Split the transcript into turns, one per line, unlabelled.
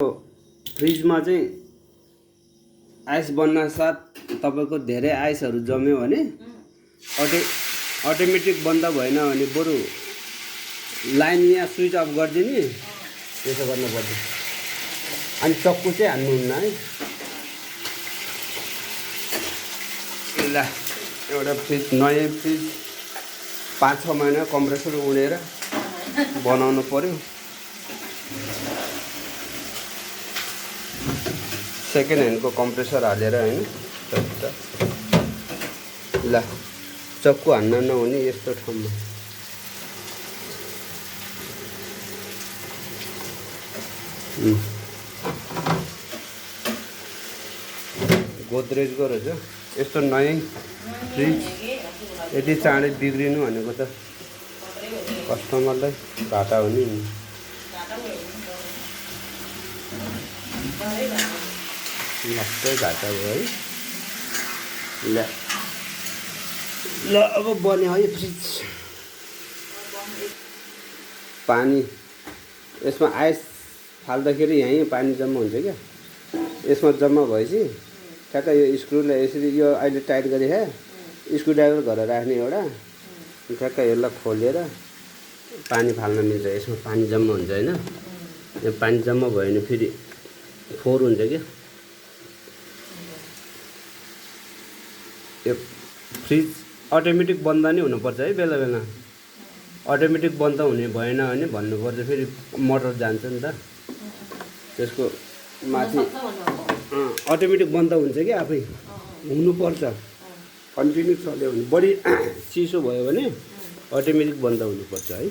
फ्रिजमा चाहिँ आइस बन्न साथ तपाईँको धेरै आइसहरू जम्यो भने अटोमेटिक बन्द भएन भने बरु लाइन यहाँ स्विच अफ गरिदिने, त्यसो गर्नुपर्छ। अनि चक्कु चाहिँ हान्नुहुन्न है। ल एउटा फ्रिज, नयाँ फ्रिज 5-6 महिना कम्प्रेसर उडेर बनाउनु पर्यो। सेकेन्ड ह्यान्डको कम्प्रेसर हालेर हैन। ल चक्कु हान्न नहुने यस्तो ठाउँमा गोदरेजको रहेछ यस्तो नयाँ फ्रिज। यति चाँडै बिग्रिनु भनेको त कस्टमरलाई घाटा हुने नि। मस्तै घाटा भयो है। ल अब बन्यो है फ्रिज। पानी यसमा आइस फाल्दाखेरि यहीँ पानी जम्मा हुन्छ क्या। यसमा जम्मा भएपछि ठ्याक्क यो स्क्रुले यसरी यो अहिले टाइट गरे स्क्रु ड्राइभर गरेर राख्ने एउटा, ठ्याक्क यसलाई खोलेर पानी फाल्न मिल्छ। यसमा पानी जम्मा हुन्छ हैन। यो पानी जम्मा भयो भने फेरि फोहोर हुन्छ क्या। यो फ्रिज अटोमेटिक बन्द नै हुनुपर्छ है। बेला बेला अटोमेटिक बन्द हुने भएन भने भन्नुपर्छ, फेरि मोटर जान्छ नि त। त्यसको माथि अटोमेटिक बन्द हुन्छ कि आफै हुनुपर्छ। कन्टिन्यू चल्यो भने, बढी चिसो भयो भने अटोमेटिक बन्द हुनुपर्छ है।